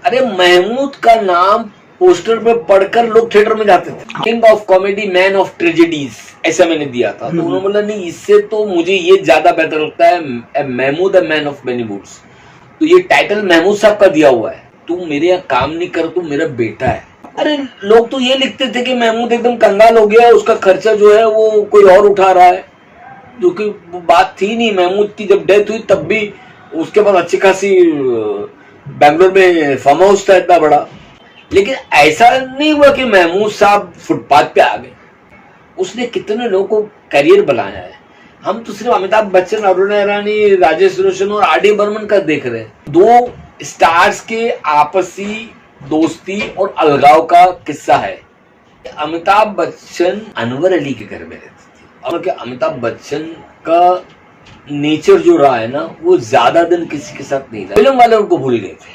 अरे महमूद का नाम पोस्टर पे पढ़कर लोग थिएटर में जाते थे। King of comedy, man of tragedies, ऐसा मैंने दिया था। तो उन्होंने बोला नहीं, इससे तो मुझे ये ज्यादा बेहतर लगता है, Mahmood, a man of many moods. तो ये टाइटल महमूद साहब का दिया हुआ है। तू मेरे यहाँ काम नहीं कर, तू मेरा बेटा है। अरे लोग तो ये लिखते थे कि महमूद एकदम कंगाल हो गया, उसका खर्चा जो है वो कोई और उठा रहा है, जो कि बात थी नहीं। महमूद की जब डेथ हुई तब भी उसके बाद अच्छी खासी बैंगलोर में फार्म हाउस था इतना बड़ा। लेकिन ऐसा नहीं हुआ कि महमूद साहब फुटपाथ पे आ गए। उसने कितने लोगों को करियर बनाया है। हम तो सिर्फ अमिताभ बच्चन, अरुणा ईरानी, राजेश रोशन और आर डी बर्मन का देख रहे हैं। दो स्टार्स के आपसी दोस्ती और अलगाव का किस्सा है। अमिताभ बच्चन अनवर अली के घर में रहते थे और अमिताभ बच्चन का नेचर जो रहा है ना, वो ज्यादा दिन किसी के साथ नहीं रहा। फिल्म वाले उनको भूल गए थे।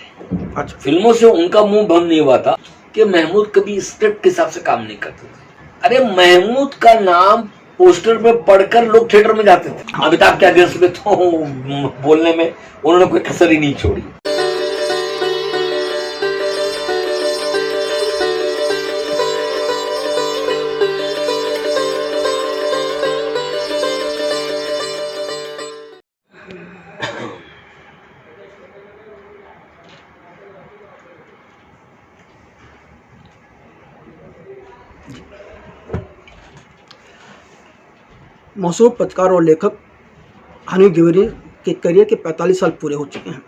अच्छा, फिल्मों से उनका मुंह बंद नहीं हुआ था कि महमूद कभी स्क्रिप्ट के हिसाब से काम नहीं करते थे। अरे महमूद का नाम पोस्टर पे पढ़कर लोग थिएटर में जाते थे। अमिताभ के अगेंस्ट में तो बोलने में उन्होंने कोई कसर ही नहीं छोड़ी। मशहूर पत्रकार और लेखक हनी द्विवेदी के करियर के 45 साल पूरे हो चुके हैं।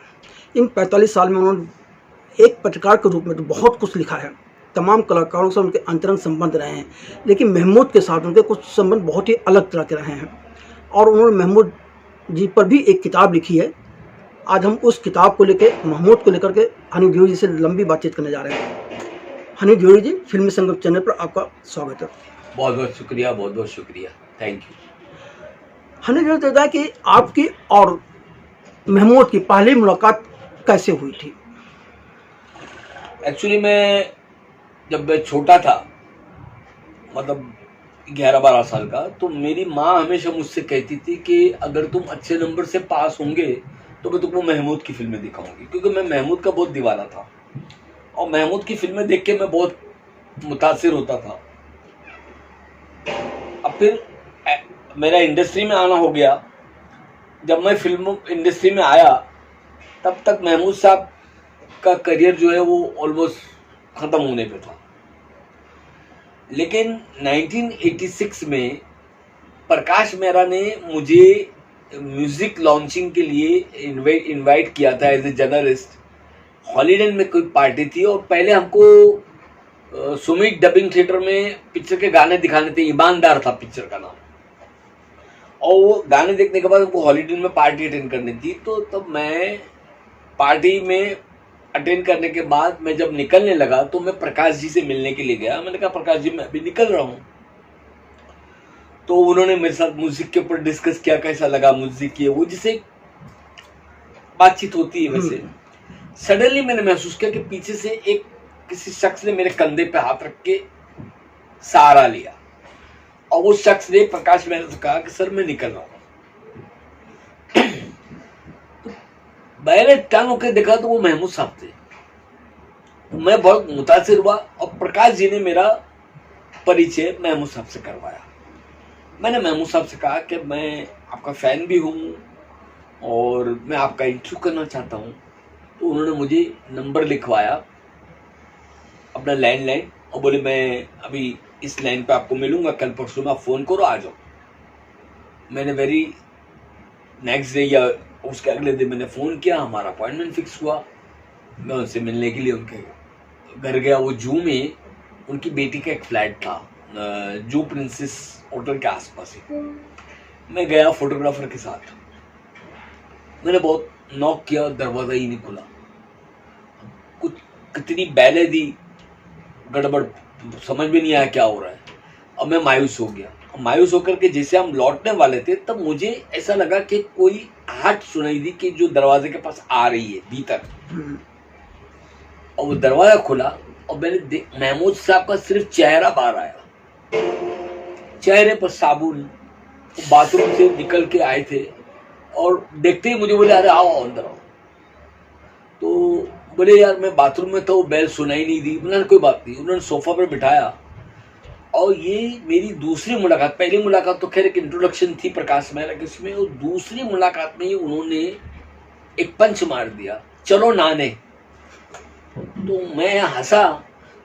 इन 45 साल में उन्होंने एक पत्रकार के रूप में तो बहुत कुछ लिखा है। तमाम कलाकारों से उनके अंतरंग संबंध रहे हैं, लेकिन महमूद के साथ उनके कुछ संबंध बहुत ही अलग तरह के रहे हैं और उन्होंने महमूद जी पर भी एक किताब लिखी है। आज हम उस किताब को लेकर, महमूद को लेकर के हनी द्विवेदी से लंबी बातचीत करने जा रहे हैं। हनी द्विवेदी जी, फिल्मी संगम चैनल पर आपका स्वागत है। बहुत बहुत शुक्रिया, बहुत बहुत शुक्रिया, थैंक यू। हनी द्विवेदी बताया कि आपकी और महमूद की पहली मुलाकात कैसे हुई थी? एक्चुअली मैं जब मैं छोटा था, मतलब 11-12 साल का, तो मेरी माँ हमेशा मुझसे कहती थी कि अगर तुम अच्छे नंबर से पास होंगे तो मैं तुमको महमूद की फिल्में दिखाऊंगी, क्योंकि मैं महमूद का बहुत दीवाना था और महमूद की फिल्में देख के मैं बहुत मुतासिर होता था। अब फिर मेरा इंडस्ट्री में आना हो गया। जब मैं फिल्म इंडस्ट्री में आया तब तक महमूद साहब का करियर जो है वो ऑलमोस्ट ख़त्म होने पे था। लेकिन 1986 में प्रकाश मेहरा ने मुझे म्यूज़िक लॉन्चिंग के लिए इनवाइट किया था एज ए जर्नलिस्ट। हॉलीडे में कोई पार्टी थी और पहले हमको सुमित डबिंग थिएटर में पिक्चर के गाने दिखाने थे। ईमानदार था पिक्चर का नाम। और वो गाने देखने के बाद हमको हॉलीडे में पार्टी अटेंड करनी थी। तो तब मैं पार्टी में अटेंड करने के बाद मैं जब निकलने लगा तो मैं प्रकाश जी से मिलने के लिए गया। मैंने कहा प्रकाश जी, मैं अभी निकल रहा हूँ। तो उन्होंने मेरे साथ म्यूजिक के ऊपर डिस्कस किया, कैसा लगा म्यूजिक की, वो जिसे बातचीत होती है वैसे। सडनली मैंने महसूस किया कि पीछे से एक किसी शख्स ने मेरे कंधे पे हाथ रख के सहारा लिया और वो शख्स ने प्रकाश मेहरा से कहा कि सर मैं निकल रहा हूँ। मैंने टर्न होकर देखा तो वो महमूद साहब थे। तो मैं बहुत मुतासिर हुआ और प्रकाश जी ने मेरा परिचय महमूद साहब से करवाया। मैंने महमूद साहब से कहा कि मैं आपका फ़ैन भी हूँ और मैं आपका इंटरव्यू करना चाहता हूँ। तो उन्होंने मुझे नंबर लिखवाया, अपना लैंडलाइन, और बोले मैं अभी इस लाइन पे आपको मिलूँगा, कल परसों में आप फ़ोन करो, आ जाओ। मैंने वेरी नेक्स्ट डे या उसके अगले दिन मैंने फ़ोन किया, हमारा अपॉइंटमेंट फिक्स हुआ। मैं उनसे मिलने के लिए उनके घर गया। वो जू में उनकी बेटी का एक फ्लैट था, जू प्रिंसेस होटल के आसपास ही। मैं गया फोटोग्राफर के साथ। मैंने बहुत नॉक किया, दरवाज़ा ही नहीं खुला। कुछ कितनी बैले दी, गड़बड़ समझ में नहीं आया क्या हो रहा है। अब मैं मायूस हो गया। मायूस होकर के जैसे हम लौटने वाले थे तब मुझे ऐसा लगा कि कोई आहट सुनाई दी कि जो दरवाजे के पास आ रही है भीतर। और वो दरवाजा खुला और मैंने महमूद साहब का सिर्फ चेहरा बाहर आया। चेहरे पर साबुन, बाथरूम से निकल के आए थे और देखते ही मुझे बोले अरे आओ अंदर आओ। तो बोले यार मैं बाथरूम में था, वो बेल सुनाई नहीं दी। मैंने कोई बात नहीं। उन्होंने सोफा पर बिठाया और ये मेरी दूसरी मुलाकात, पहली मुलाकात तो खैर एक इंट्रोडक्शन थी प्रकाश मेहरा के उसमें, और दूसरी मुलाकात में ही उन्होंने एक पंच मार दिया, चलो नहाने। तो मैं हंसा,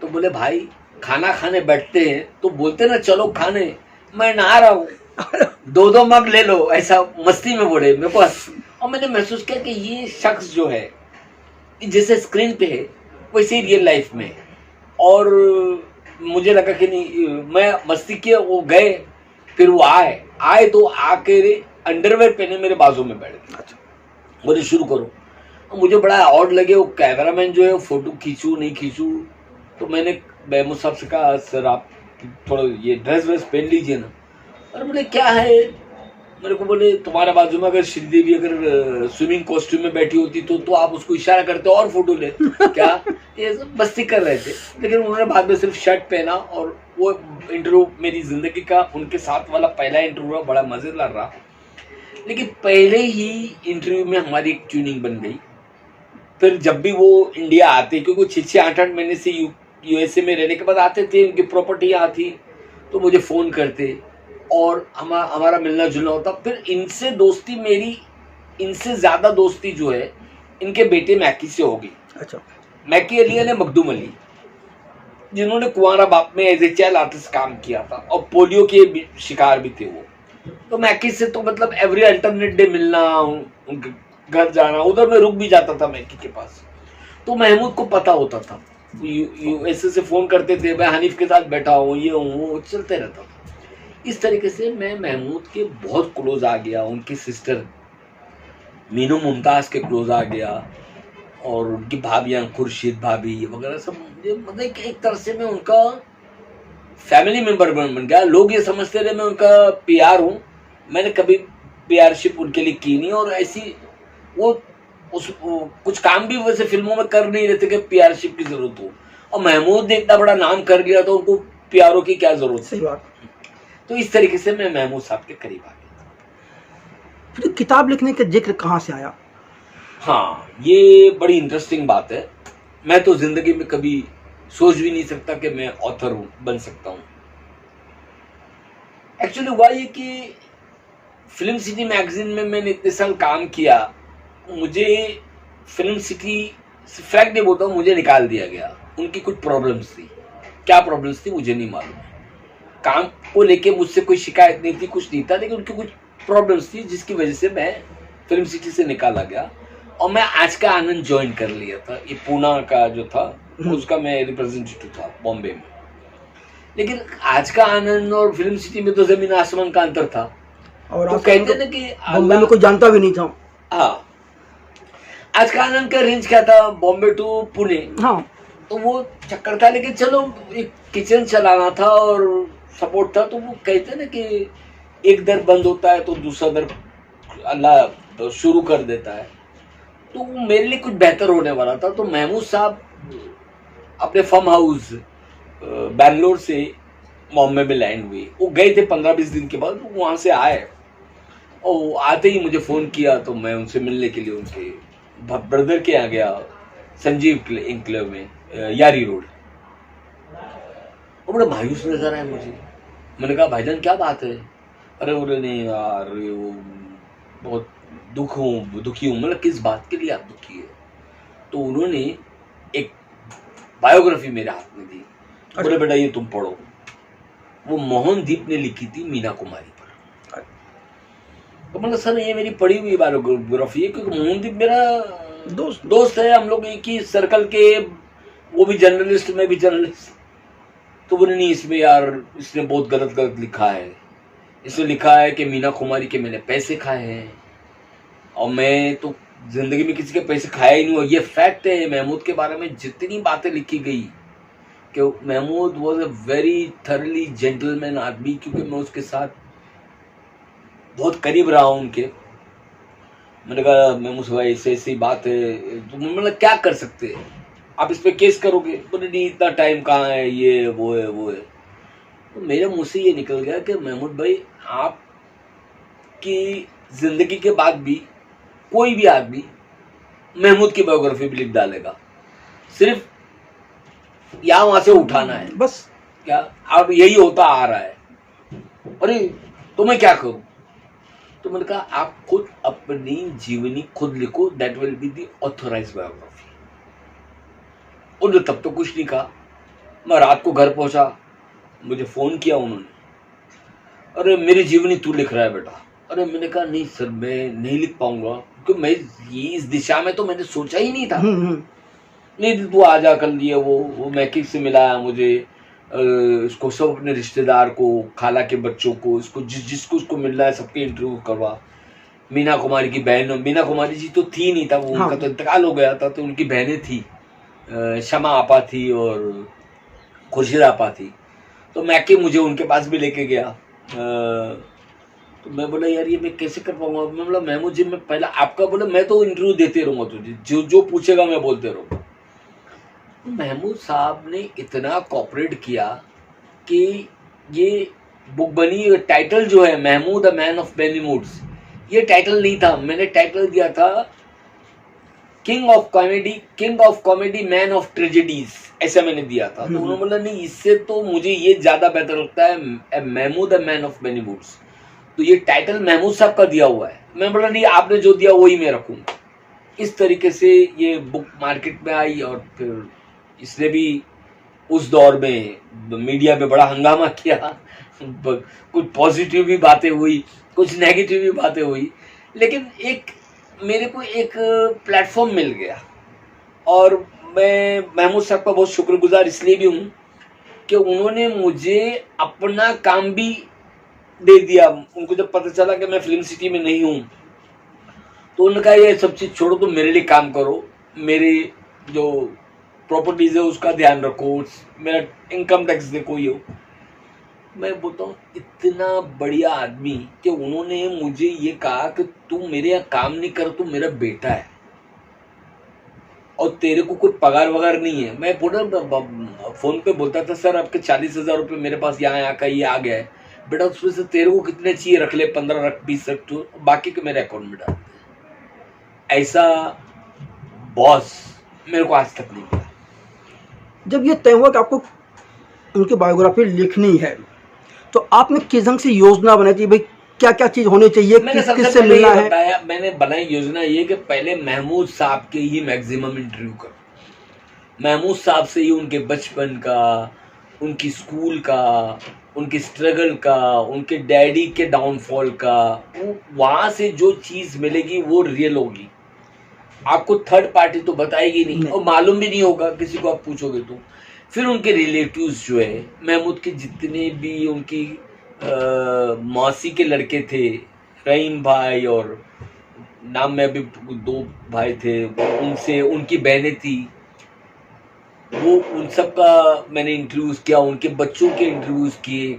तो बोले भाई खाना खाने बैठते हैं तो बोलते ना चलो खाने, मैं नहा रहा हूँ, 2-2 मग ले लो, ऐसा मस्ती में बोले मेरे को। और मैंने महसूस किया कि ये शख्स जो है जैसे स्क्रीन पे है वैसे ही रियल लाइफ में है। और मुझे लगा कि नहीं, मैं मस्ती किया, वो गए, फिर वो आए तो आके अंडरवेयर पहने मेरे बाजू में बैठ गए, बोले शुरू करो। और मुझे बड़ा ऑड लगे, वो कैमरामैन जो है फोटो खींचू नहीं खींचू, तो मैंने महमूद साहब से कहा सर आप थोड़ा ये ड्रेस व्रेस पहन लीजिए ना। और बोले क्या है, मेरे को बोले तुम्हारे बाजू में अगर श्रीदेवी अगर स्विमिंग कॉस्ट्यूम में बैठी होती तो आप उसको इशारा करते और फोटो ले क्या, ये सब मस्ती कर रहे थे। लेकिन उन्होंने बाद में सिर्फ शर्ट पहना, और वो इंटरव्यू मेरी जिंदगी का उनके साथ वाला पहला इंटरव्यू रहा, बड़ा मजेदार रहा। लेकिन पहले ही इंटरव्यू में हमारी एक ट्यूनिंग बन गई। फिर जब भी वो इंडिया आते, क्योंकि 6-8 महीने से यूएसए में रहने के बाद आते थे, उनकी प्रॉपर्टी यहाँ थी, तो मुझे फ़ोन करते और हमारा मिलना जुलना होता। फिर इनसे दोस्ती मेरी, इनसे ज़्यादा दोस्ती जो है इनके बेटे मैकी से होगी। अच्छा। मैकी अली ने मखदूम अली, जिन्होंने कुंवारा बाप में एज ए चाइल्ड आर्टिस्ट काम किया था और पोलियो के शिकार भी थे वो। तो मैकी से तो मतलब एवरी अल्टरनेट डे मिलना, उनके घर जाना, उधर मैं रुक भी जाता था मैकी के पास। तो महमूद को पता होता था, यूएसए से फ़ोन करते थे, मैं हनीफ के साथ बैठा हूँ, ये हूँ वो, चलते रहता था। इस तरीके से मैं महमूद के बहुत क्लोज आ गया, उनकी सिस्टर मीनू मुमताज़ के क्लोज आ गया, और उनकी भाभियाँ खुर्शीद भाभी वगैरह सब, मुझे मतलब एक तरह से मैं उनका फैमिली मेंबर बन गया। लोग ये समझते रहे मैं उनका पीआर हूँ, मैंने कभी पीआरशिप उनके लिए की नहीं। और ऐसी वो कुछ काम भी वैसे फिल्मों में कर नहीं रहे थे कि पीआरशिप की जरूरत हो, और महमूद ने इतना बड़ा नाम कर लिया तो उनको पीआरओ की क्या जरूरत। सही बात। तो इस तरीके से मैं महमूद साहब के करीब आ गया। फिर किताब लिखने का जिक्र कहाँ से आया? हाँ, ये बड़ी इंटरेस्टिंग बात है। मैं तो जिंदगी में कभी सोच भी नहीं सकता कि मैं ऑथर हूँ, बन सकता हूँ। एक्चुअली हुआ ये कि फिल्म सिटी मैगजीन में मैंने इतने साल काम किया, मुझे फिल्म सिटी फैक्ट नहीं बोलता हूँ, मुझे निकाल दिया गया। उनकी कुछ प्रॉब्लम्स थी, क्या प्रॉब्लम्स थी मुझे नहीं मालूम। काम को लेके मुझसे कोई शिकायत नहीं थी, कुछ नहीं था, लेकिन उनकी कुछ प्रॉब्लम्स थी जिसकी वजह से मैं फिल्म सिटी से निकाला गया। और मैं आज का आनंद ज्वाइन कर लिया था, ये पूना का जो था उसका मैं रिप्रेजेंटेटिव था बॉम्बे में। लेकिन आज का आनंद और फिल्म सिटी में तो जमीन आसमान का अंतर था। और तो कहते ना कि बॉम्बे में कोई जानता भी नहीं था। हाँ, आज का आनंद का रेंज क्या था, बॉम्बे टू पुणे। हाँ, तो वो चक्कर था। लेकिन चलो एक किचन चलाना था और सपोर्ट था, तो वो कहते ना कि एक दर बंद होता है तो दूसरा दर अल्लाह शुरू कर देता है। तो मेरे लिए कुछ बेहतर होने वाला था। तो महमूद साहब अपने फार्म हाउस बैंगलोर से बॉम्बे में लैंड हुए। वो गए थे 15-20 दिन के बाद, वो वहाँ से आए और आते ही मुझे फ़ोन किया। तो मैं उनसे मिलने के लिए उनके ब्रदर के यहाँ गया, संजीव इंक्लेव में, यारी रोड। वो बड़ा मायूस नजर आया मुझे। मैंने कहा भाईजान क्या बात है? अरे बोले नहीं यार, वो बहुत दुखी हूँ। मतलब किस बात के लिए आप दुखी है? तो उन्होंने एक बायोग्राफी मेरे हाथ में दी। बोले बेटा ये तुम पढ़ो। वो मोहनदीप ने लिखी थी मीना कुमारी पर। तो मतलब सर ये मेरी पढ़ी हुई बायोग्राफी है, क्योंकि मोहनदीप मेरा दोस्त है, हम लोग एक ही सर्कल के, वो भी जर्नलिस्ट, मैं भी जर्नलिस्ट। तो बोले नहीं इसमें यार इसने बहुत गलत लिखा है। इसने लिखा है कि मीना कुमारी के मैंने पैसे खाए हैं, और मैं तो जिंदगी में किसी के पैसे खाया ही नहीं हुआ। ये फैक्ट है। महमूद के बारे में जितनी बातें लिखी गई कि Mahmood was a very thoroughly gentleman आदमी, क्योंकि मैं उसके साथ बहुत करीब रहा हूँ उनके। मैंने कहा महमूद भाई ऐसी बात है, तो मतलब क्या कर सकते हैं, आप इस पे केस करोगे? बोले नहीं इतना टाइम कहाँ है, ये वो है। तो मेरे मुंह से ये निकल गया कि महमूद भाई आपकी जिंदगी के बाद भी कोई भी आदमी महमूद की बायोग्राफी भी लिख डालेगा, सिर्फ यहाँ वहां से उठाना है बस। क्या, अब यही होता आ रहा है। अरे तो मैं क्या करूं? तो मैंने कहा आप खुद अपनी जीवनी खुद लिखो, that will be the authorised biography. उन्होंने तब तो कुछ नहीं कहा। मैं रात को घर पहुंचा, मुझे फोन किया उन्होंने, अरे मेरी जीवनी तू लिख रहा है बेटा। अरे मैंने कहा नहीं सर, मैं नहीं लिख पाऊंगा, क्योंकि मैं ये इस दिशा में तो मैंने सोचा ही नहीं था। नहीं तू आ जा कर लिए, वो मैकिक से मिलाया मुझे, इसको सब अपने रिश्तेदार को, खाला के बच्चों को, इसको जिसको उसको मिल रहा है सबके इंटरव्यू करवा। मीना कुमारी की बहन, मीना कुमारी जी तो थी नहीं था, वो उनका तो इंतकाल हो गया था, तो उनकी बहनें थी, शमा आपा थी और खुर्शीद आपा थी। तो मैके मुझे उनके पास भी लेके गया। तो मैं बोला यार ये मैं कैसे कर पाऊंगा? मैं बोला महमूद जी मैं पहला आपका, बोला मैं तो इंटरव्यू देते रहूंगा तुझे, जो पूछेगा मैं बोलते रहूंगा। महमूद साहब ने इतना कोऑपरेट किया कि ये बुक बनी। टाइटल जो है Mahmood a man of many moods, ये टाइटल नहीं था, मैंने टाइटल दिया था king of comedy man of tragedies, ऐसा मैंने दिया था। तो उन्होंने बोला नहीं, इससे तो मुझे ये ज्यादा बेहतर लगता है, Mahmood a man of many moods. तो ये टाइटल महमूद साहब का दिया हुआ है। मैं बोला नहीं, आपने जो दिया वही मैं रखूंगा। इस तरीके से ये बुक मार्केट में आई, और फिर इसने भी उस दौर में मीडिया में बड़ा हंगामा किया। कुछ पॉजिटिव भी बातें हुई, कुछ नेगेटिव भी बातें हुई, लेकिन एक मेरे को एक प्लेटफॉर्म मिल गया। और मैं महमूद साहब का बहुत शुक्रगुजार इसलिए भी हूँ कि उन्होंने मुझे अपना काम भी दे दिया। उनको जब पता चला कि मैं फिल्म सिटी में नहीं हूँ, तो उन्होंने कहा ये सब चीज़ छोड़ो, तुम मेरे लिए काम करो, मेरे जो प्रॉपर्टीज है उसका ध्यान रखो, मेरा इनकम टैक्स देखो। ये मैं बोलता हूँ इतना बढ़िया आदमी कि उन्होंने मुझे ये कहा कि तू मेरे यहाँ काम नहीं कर, तू मेरा बेटा है और तेरे को कोई पगार वगार नहीं है। मैं पूरा फोन पे बोलता था सर आपके 40,000 रुपये मेरे पास यहाँ का ये आ गया है बेटा, उसमें से तेरे को कितने चाहिए रख ले, 15 रख, 20 रख, तो बाकी के मेरे अकाउंट में डाल दे। ऐसा बॉस मेरे को आज तक नहीं मिला। जब ये तय हुआ कि आपको उनकी बायोग्राफी लिखनी है, तो आपने किस ढंग से योजना बनाई थी, भाई क्या क्या चीज होनी चाहिए, किससे मिलना है? बताया, मैंने बनाई योजना ये कि पहले महमूद साहब के ही मैक्सिमम इंटरव्यू करो, महमूद साहब से ही उनके बचपन का, उनकी स्कूल का, उनकी स्ट्रगल का, उनके डैडी के डाउनफॉल का, वहां से जो चीज मिलेगी वो रियल होगी। आपको थर्ड पार्टी तो बताएगी नहीं और मालूम भी नहीं होगा किसी को आप पूछोगे तो। फिर उनके रिलेटिव्स जो है, महमूद के जितने भी उनकी मौसी के लड़के थे, रहीम भाई और नाम में अभी 2 भाई थे, उनसे उनकी बहनें थी, वो उन सब का मैंने इंटरव्यूज़ किया, उनके बच्चों के इंटरव्यूज़ किए,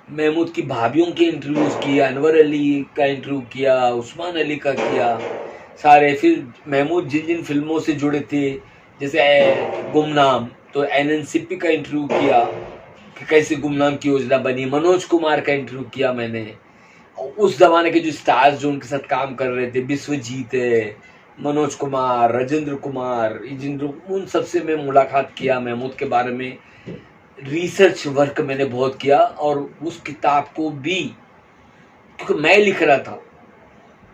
महमूद की भाभीयों के इंटरव्यूज़ किए, अनवर अली का इंटरव्यू किया, उस्मान अली का किया, सारे। फिर महमूद जिन जिन फिल्मों से जुड़े थे, जैसे गुमनाम, तो एनएनसीपी का इंटरव्यू किया कि कैसे गुमनाम की योजना बनी। मनोज कुमार का इंटरव्यू किया मैंने, उस जमाने के जो स्टार्स जो उनके साथ काम कर रहे थे, विश्वजीत है, मनोज कुमार, राजेंद्र कुमार, उन सबसे मैं मुलाकात किया, महमूद के बारे में रिसर्च वर्क मैंने बहुत किया। और उस किताब को भी क्योंकि मैं लिख रहा था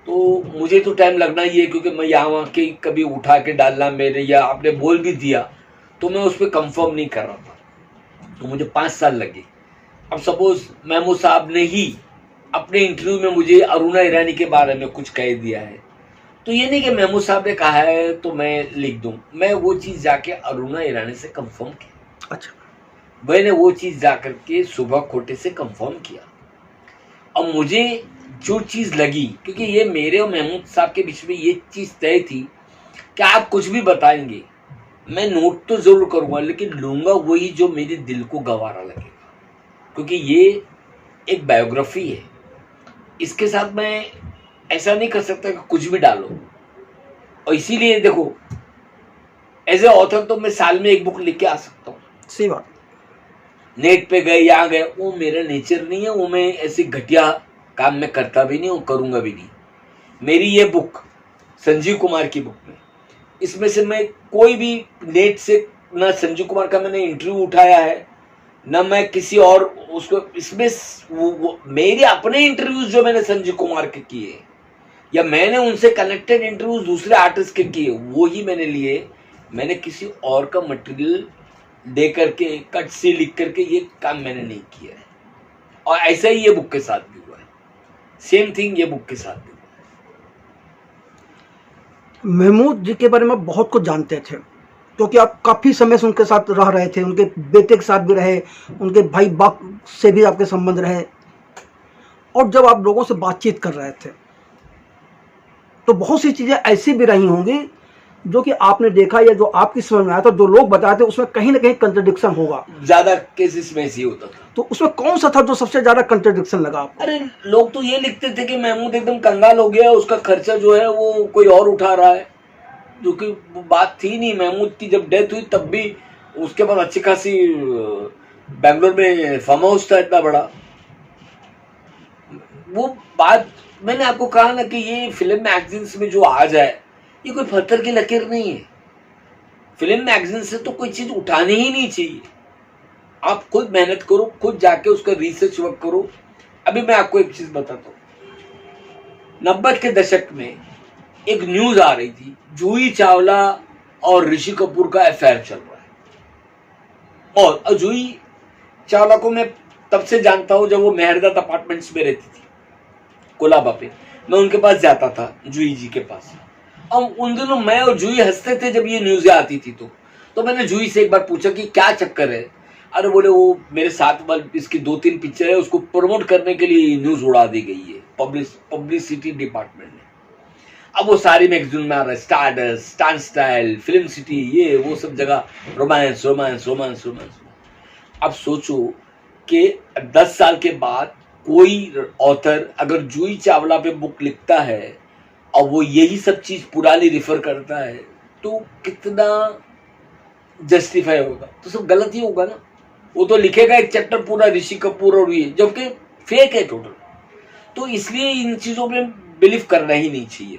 तो मुझे तो टाइम लगना ही है, क्योंकि मैं यहाँ वहाँ के कभी उठा के डालना मेरे, या आपने बोल भी दिया तो मैं उस पर कंफर्म नहीं कर रहा था, तो मुझे 5 साल लगे। अब सपोज महमूद साहब ने ही अपने इंटरव्यू में मुझे अरुणा ईरानी के बारे में कुछ कह दिया है, तो ये नहीं कि महमूद साहब ने कहा है तो मैं लिख दूं, मैं वो चीज़ जाके अरुणा ईरानी से कंफर्म किया। अच्छा, मैंने वो चीज़ जाकर के सुबह खोटे से कंफर्म किया। और मुझे जो चीज़ लगी, क्योंकि ये मेरे और महमूद साहब के बीच में ये चीज़ तय थी कि आप कुछ भी बताएंगे मैं नोट तो ज़रूर करूँगा, लेकिन लूँगा वही जो मेरे दिल को गवारा लगेगा, क्योंकि ये एक बायोग्राफी है। इसके साथ मैं ऐसा नहीं कर सकता कि कुछ भी डालो। और इसीलिए देखो, एज ए ऑथर तो मैं साल में 1 बुक लिख के आ सकता हूँ, सही बात। नेट पे गए यहाँ गए, वो मेरा नेचर नहीं है, वो मैं ऐसे घटिया काम में करता भी नहीं और करूँगा भी नहीं। मेरी ये बुक संजीव कुमार की बुक में इसमें से मैं कोई भी नेट से ना संजीव कुमार का मैंने इंटरव्यू उठाया है, ना मैं किसी और उसको इसमें वो मेरे अपने इंटरव्यूज जो मैंने संजीव कुमार के किए या मैंने उनसे कनेक्टेड इंटरव्यूज दूसरे आर्टिस्ट के किए वो ही मैंने लिए। मैंने किसी और का मटेरियल दे करके कट से लिख करके ये काम मैंने नहीं किया है। और ऐसा ही ये बुक के साथ भी हुआ है, सेम थिंग ये बुक के साथ भी हुआ है। महमूद जी के बारे में बहुत कुछ जानते थे क्योंकि आप काफ़ी समय से उनके साथ रह रहे थे, उनके बेटे के साथ भी रहे, उनके भाई बाप से भी आपके संबंध रहे। और जब आप लोगों से बातचीत कर रहे थे तो बहुत सी चीज़ें ऐसी भी रही होंगी जो कि आपने देखा या जो आपकी समझ में आया था, जो लोग बताते उसमें कहीं ना कहीं कंट्रडिक्शन होगा। ज्यादा केसेस में ऐसे ही होता था। तो उसमें कौन सा था जो सबसे ज्यादा कंट्रडिक्शन लगा आपको? अरे लोग तो ये लिखते थे कि महमूद एकदम कंगाल हो गया, उसका खर्चा जो है वो कोई और उठा रहा है, जो कि वो बात थी नहीं। महमूद की जब डेथ हुई तब भी उसके बाद अच्छी खासी बेंगलोर में फार्म हाउस था इतना बड़ा। वो बात मैंने आपको कहा ना कि ये फिल्म मैगजीन्स में जो आ जाए ये कोई पत्थर की लकीर नहीं है। फिल्म मैगजीन से तो कोई चीज उठानी ही नहीं चाहिए। आप खुद मेहनत करो, खुद जाके उसका रिसर्च वर्क करो। अभी मैं आपको एक चीज बताता हूँ, 90 के दशक में एक न्यूज आ रही थी, जूही चावला और ऋषि कपूर का अफेयर चल रहा है। और जूही चावला को मैं तब से जानता हूं जब वो मेहरदात अपार्टमेंट्स में रहती थी कोलाबा पे। मैं उनके पास जाता था, जूही जी के पास। और उन दिनों मैं और जूही हंसते थे जब ये न्यूज़ आती थी। तो मैंने जूही से एक बार पूछा कि क्या चक्कर है। अरे बोले वो मेरे साथ इसकी 2-3 पिक्चर है, उसको प्रमोट करने के लिए न्यूज़ उड़ा दी गई है पब्लिसिटी डिपार्टमेंट ने। अब वो सारी मैगजीन में आ रहा है, stardust, star style, film city, ये वो सब जगह रोमांस रोमांस रोमांस रोमांस। अब सोचो कि 10 साल के बाद कोई ऑथर अगर जूही चावला पे बुक लिखता है और वो यही सब चीज पुरानी रिफर करता है तो कितना जस्टिफाई होगा? तो सब गलत ही होगा ना। वो तो लिखेगा एक चैप्टर पूरा ऋषि कपूर और ये, जबकि फेक है टोटल। तो इसलिए इन चीजों में बिलीव करना ही नहीं चाहिए।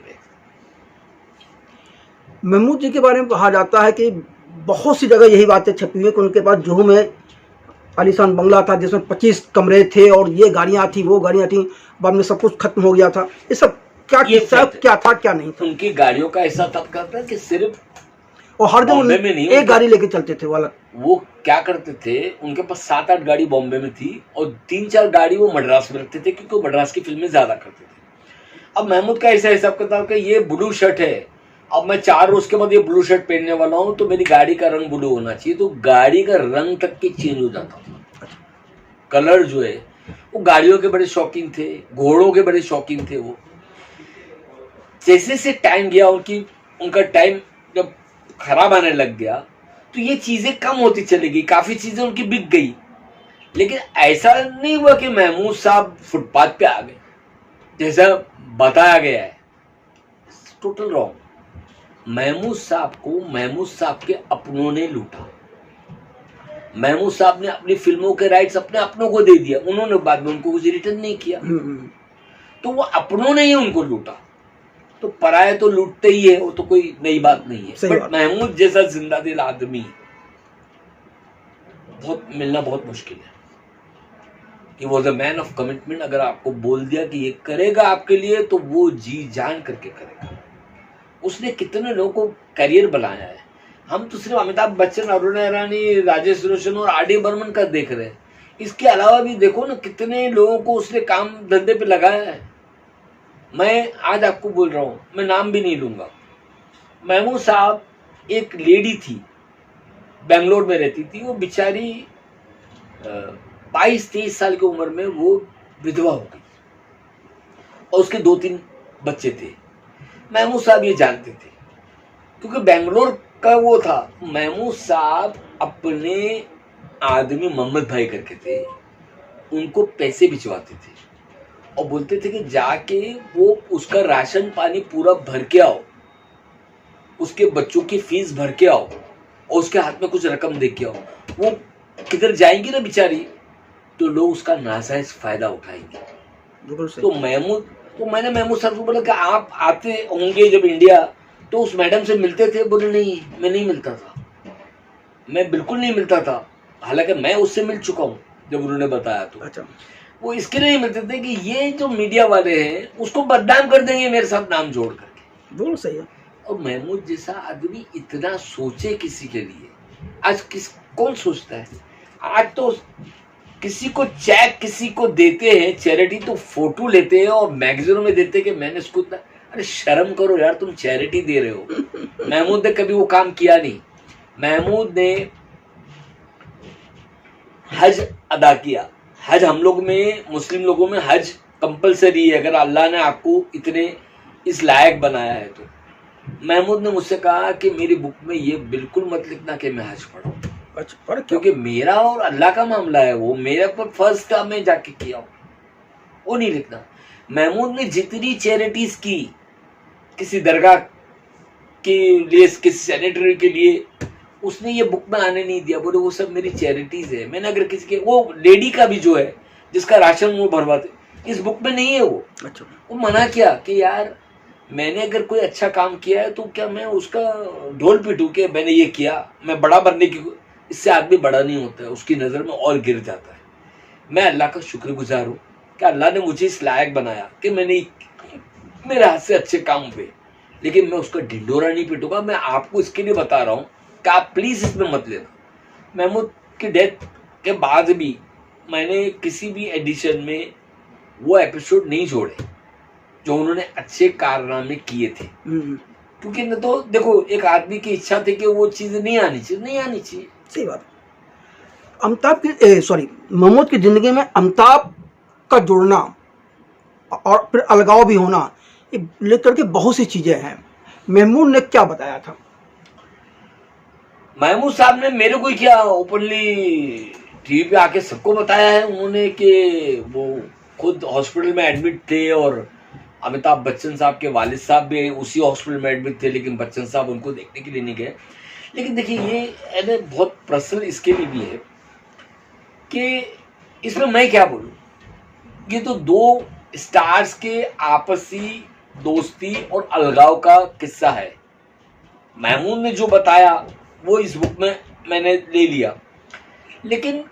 महमूद जी के बारे में कहा जाता है कि बहुत सी जगह यही बातें छपी हुई कि उनके पास जुहू में आलीशान बंगला था जिसमें 25 कमरे थे और ये गाड़ियां थी, वो गाड़ियां थी, बाद में सब कुछ खत्म हो गया था। ये सब क्या क्या था क्या नहीं था? उनकी गाड़ियों का ऐसा तब करता है कि सिर्फ और हर दिन एक गाड़ी लेके चलते थे वाला। वो क्या करते थे, उनके पास 7-8 गाड़ी बॉम्बे में थी और 3-4 गाड़ी वो मद्रास में रखते थे क्योंकि वो मद्रास की फिल्में ज्यादा करते थे। अब महमूद का ऐसा हिसाब किताब कि ये ब्लू शर्ट है, अब मैं 4 रोज के बाद ये ब्लू शर्ट पहनने वाला हूँ तो मेरी गाड़ी का रंग ब्लू होना चाहिए। तो गाड़ी का रंग तक की चेंज हो जाता था, कलर जो है। वो गाड़ियों के बड़े शौकीन थे, घोड़ों के बड़े शौकीन थे वो। जैसे से टाइम गया उनका टाइम जब खराब आने लग गया तो ये चीजें कम होती चली गई, काफी चीजें उनकी बिक गई। लेकिन ऐसा नहीं हुआ कि महमूद साहब फुटपाथ पे आ गए जैसा बताया गया है, टोटल रॉन्ग। महमूद साहब को महमूद साहब के अपनों ने लूटा। महमूद साहब ने अपनी फिल्मों के राइट्स अपने अपनों को दे दिया, उन्होंने बाद में उनको कुछ रिटर्न नहीं किया। तो वो अपनों ने ही उनको लूटा। तो पराये तो लूटते ही है, वो तो कोई नई बात नहीं है। बट महमूद जैसा जिंदा दिल आदमी मिलना बहुत मुश्किल है। He was a man of commitment। अगर आपको बोल दिया कि ये करेगा आपके लिए तो वो जी जान करके करेगा। उसने कितने लोगों को करियर बनाया है। हम तो सिर्फ अमिताभ बच्चन, अरुण ईरानी, राजेश रोशन और आर डी बर्मन का देख रहे हैं। इसके अलावा भी देखो ना कितने लोगों को उसने काम धंधे पे लगाया है। मैं आज आपको बोल रहा हूँ, मैं नाम भी नहीं लूंगा। महमूद साहब, एक लेडी थी बेंगलोर में रहती थी, वो बेचारी 22-23 साल की उम्र में वो विधवा हो गई और उसके 2-3 बच्चे थे। महमूद साहब ये जानते थे क्योंकि बेंगलोर का वो था। महमूद साहब अपने आदमी मोहम्मद भाई करके थे, उनको पैसे भिजवाते थे और बोलते थे कि जाके वो उसका राशन पानी पूरा भर के आओ, उसके बच्चों की फीस भर के आओ और उसके हाथ में कुछ रकम दे के आओ। वो किधर जाएंगी ना बेचारी तो लोग उसका नाजायज फायदा उठाएंगे। तो मैंने महमूद साहब को बोला कि आप आते होंगे जब इंडिया तो उस मैडम से मिलते थे? बोले नहीं, मैं नहीं मिलता था, मैं बिल्कुल नहीं मिलता था। हालांकि मैं उससे मिल चुका हूँ जब उन्होंने बताया। तो अच्छा, वो इसके लिए नहीं मिलते थे कि ये जो मीडिया वाले हैं उसको बदनाम कर देंगे मेरे साथ नाम जोड़ करके। बिल्कुल सही है। और महमूद जैसा आदमी इतना सोचे किसी के लिए, आज कौन सोचता है? आज तो किसी को चेक किसी को देते हैं चैरिटी, तो फोटो लेते हैं और मैगजीनों में देते हैं कि मैंने इसको इतना। अरे शर्म करो यार, तुम चैरिटी दे रहे हो। महमूद ने कभी वो काम किया नहीं। महमूद ने हज अदा किया। हज हम लोग में, मुस्लिम लोगों में हज कंपलसरी है, अगर अल्लाह ने आपको इतने इस लायक बनाया है तो। महमूद ने मुझसे कहा कि मेरी बुक में ये बिल्कुल मत लिखना कि मैं हज पढ़ा हूँ, अच्छा, पर क्योंकि मेरा और अल्लाह का मामला है, वो मेरे पर फर्स्ट काम में जाके किया हूँ, वो नहीं लिखना। महमूद ने जितनी चैरिटीज की, किसी दरगाह के लिए, किसी सैनिटरी के लिए, उसने ये बुक में आने नहीं दिया। बोले वो सब मेरी चैरिटीज है। मैंने अगर किसी के, वो लेडी का भी जो है जिसका राशन वो भरवाते, इस बुक में नहीं है वो। अच्छा, वो मना किया कि यार मैंने अगर कोई अच्छा काम किया है तो क्या मैं उसका ढोल पीटूं कि मैंने ये किया, मैं बड़ा बनने की। इससे आदमी बड़ा नहीं होता है, उसकी नज़र में और गिर जाता है। मैं अल्लाह का शुक्रगुजार हूँ कि अल्लाह ने मुझे इस लायक बनाया कि मैंने मेरे हाथ से अच्छे काम हुए, लेकिन मैं उसका ढिंडोरा नहीं पीटूंगा। मैं आपको इसके लिए बता रहा हूँ कि आप प्लीज़ इसमें मत लेना। महमूद की डेथ के बाद भी मैंने किसी भी एडिशन में वो एपिसोड नहीं जोड़े जो उन्होंने अच्छे कारनामे किए थे, क्योंकि न तो देखो एक आदमी की इच्छा थी कि वो चीज़ नहीं आनी चाहिए। सही बात। अमिताभ की महमूद की ज़िंदगी में अमिताभ का जुड़ना और फिर अलगाव भी होना, ये लेकर के बहुत सी चीज़ें हैं। महमूद ने क्या बताया था? महमूद साहब ने मेरे को क्या ओपनली टीवी पे आके सबको बताया है उन्होंने कि वो खुद हॉस्पिटल में एडमिट थे और अमिताभ बच्चन साहब के वालिद साहब भी उसी हॉस्पिटल में एडमिट थे, लेकिन बच्चन साहब उनको देखने के लिए नहीं गए। लेकिन देखिए ये बहुत पर्सनल इसके लिए भी है कि इसमें मैं क्या बोलूँ, ये तो दो स्टार्स के आपसी दोस्ती और अलगाव का किस्सा है। महमूद ने जो बताया वो इस बुक में मैंने ले लिया, लेकिन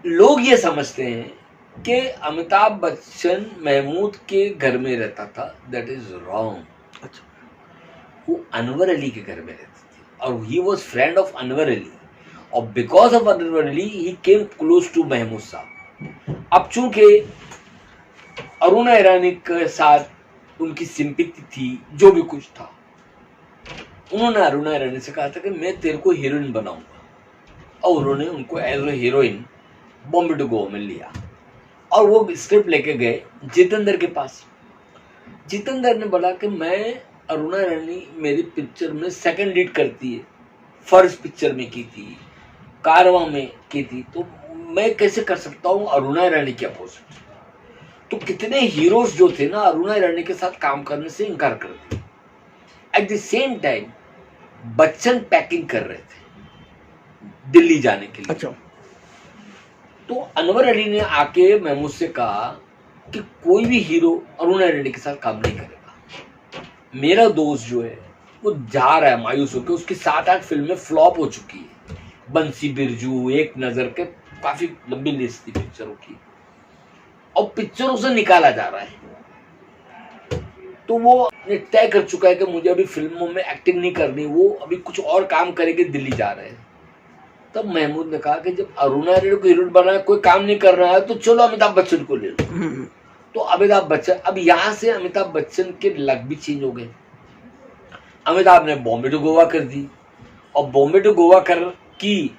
लोग ये समझते हैं कि अमिताभ बच्चन महमूद के घर में रहता था। That is wrong. अच्छा, वो अनवर अली के घर में रहते थे और he was friend of Anwar Ali, और because of Anwar Ali he came close to Mahmood sahab. अब चूंकि अरुणा ईरानी के साथ उनकी सिंपैथी थी, जो भी कुछ था, उन्होंने अरुणा ईरानी से कहा था कि मैं तेरे को हीरोइन बनाऊंगा, और उन्होंने उनको as a heroine Bombay to Goa में लिया और वो स्क्रिप्ट लेके गए जितेंद्र के पास। जितेंद्र ने बोला कि मैं, अरुणा ईरानी मेरी पिक्चर में सेकंड लीड करती है, फर्स्ट पिक्चर में की थी, कारवां में की थी, तो मैं कैसे कर सकता हूँ अरुणा ईरानी के अपोजिट। तो कितने हीरोज जो थे ना अरुणा ईरानी के साथ काम करने से इनकार कर दिए। At the same time Bachchan packing कर रहे थे दिल्ली जाने के लिए। अच्छा, तो अनवर अली ने आके महमूद से कहा कि कोई भी हीरो अरुणा ईरानी के साथ काम नहीं करेगा। मेरा दोस्त जो है वो जा रहा है मायूस होकर, उसकी 7-8 फिल्में फ्लॉप हो चुकी है, बंसी बिरजू, एक नजर के, काफी लंबी लिस्ट थी पिक्चरों की, और पिक्चरों से निकाला जा रहा है। तो वो तय कर चुका है कि मुझे अभी फिल्मों में एक्टिंग नहीं करनी, वो अभी कुछ और काम करेंगे, दिल्ली जा रहे हैं। तब महमूद ने कहा कि जब अरुणा ईरानी को हीरोइन बनाया, कोई काम नहीं कर रहा है, तो चलो अमिताभ बच्चन को ले लो। तो अमिताभ बच्चन, अब यहां से अमिताभ बच्चन के लक भी चेंज हो गए। अमिताभ ने बॉम्बे टू गोवा कर दी, और बॉम्बे टू गोवा कर की